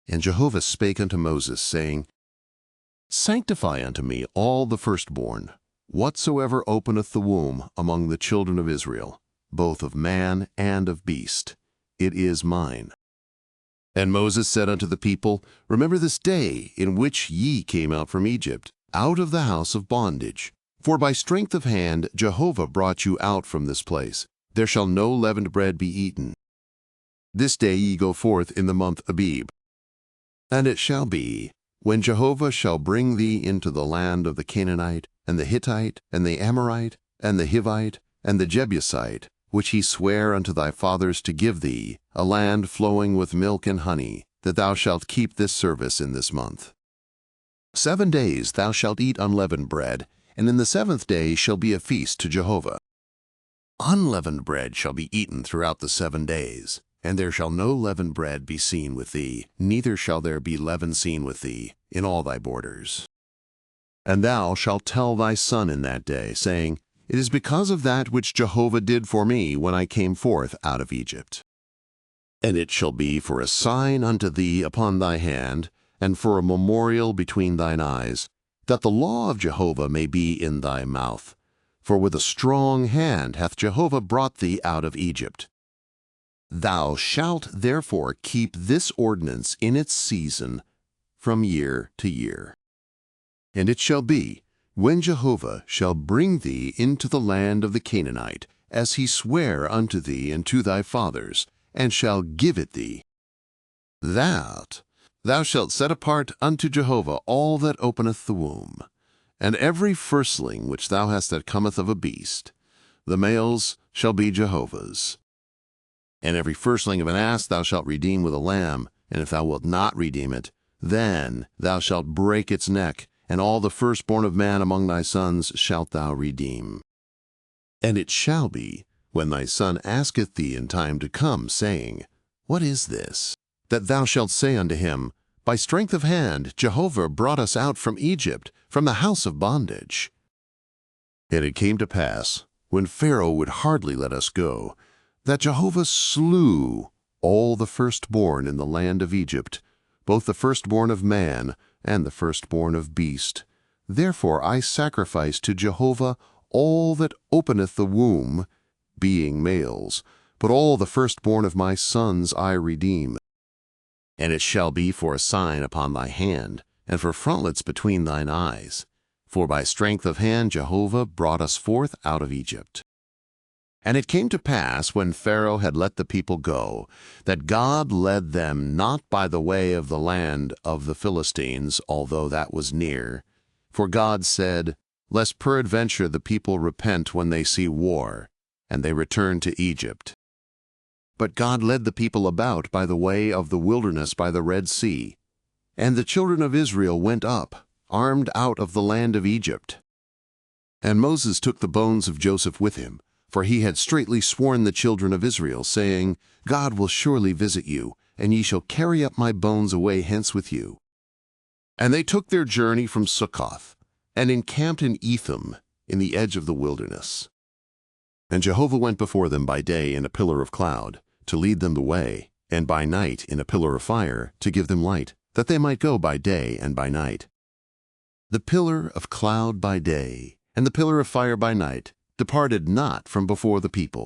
And Jehovah spake unto Moses, saying, Sanctify unto me all the firstborn, whatsoever openeth the womb among the children of Israel, both of man and of beast. It is mine. And Moses said unto the people, Remember this day in which ye came out from Egypt, out of the house of bondage. For by strength of hand Jehovah brought you out from this place. There shall no leavened bread be eaten. This day ye go forth in the month Abib. And it shall be, when Jehovah shall bring thee into the land of the Canaanite, and the Hittite, and the Amorite, and the Hivite, and the Jebusite, which he sware unto thy fathers to give thee, a land flowing with milk and honey, that thou shalt keep this service in this month. 7 days thou shalt eat unleavened bread, and in the 7th day shall be a feast to Jehovah. Unleavened bread shall be eaten throughout the 7 days, and there shall no leavened bread be seen with thee, neither shall there be leaven seen with thee in all thy borders. And thou shalt tell thy son in that day, saying, It is because of that which Jehovah did for me when I came forth out of Egypt. And it shall be for a sign unto thee upon thy hand, and for a memorial between thine eyes, that the law of Jehovah may be in thy mouth. For with a strong hand hath Jehovah brought thee out of Egypt. Thou shalt therefore keep this ordinance in its season from year to year. And it shall be, when Jehovah shall bring thee into the land of the Canaanite, as he sware unto thee and to thy fathers, and shall give it thee, that thou shalt set apart unto Jehovah all that openeth the womb, and every firstling which thou hast that cometh of a beast, the males shall be Jehovah's. And every firstling of an ass thou shalt redeem with a lamb, and if thou wilt not redeem it, then thou shalt break its neck, and all the firstborn of man among thy sons shalt thou redeem. And it shall be, when thy son asketh thee in time to come, saying, What is this? That thou shalt say unto him, By strength of hand Jehovah brought us out from Egypt, from the house of bondage. And it came to pass, when Pharaoh would hardly let us go, that Jehovah slew all the firstborn in the land of Egypt, both the firstborn of man and the firstborn of beast. Therefore I sacrifice to Jehovah all that openeth the womb, being males, but all the firstborn of my sons I redeem. And it shall be for a sign upon thy hand, and for frontlets between thine eyes. For by strength of hand Jehovah brought us forth out of Egypt. And it came to pass, when Pharaoh had let the people go, that God led them not by the way of the land of the Philistines, although that was near. For God said, Lest peradventure the people repent when they see war, and they return to Egypt. But God led the people about by the way of the wilderness by the Red Sea. And the children of Israel went up, armed out of the land of Egypt. And Moses took the bones of Joseph with him, for he had straitly sworn the children of Israel, saying, God will surely visit you, and ye shall carry up my bones away hence with you. And they took their journey from Succoth, and encamped in Etham, in the edge of the wilderness. And Jehovah went before them by day in a pillar of cloud, to lead them the way, and by night in a pillar of fire, to give them light, that they might go by day and by night. The pillar of cloud by day, and the pillar of fire by night, departed not from before the people.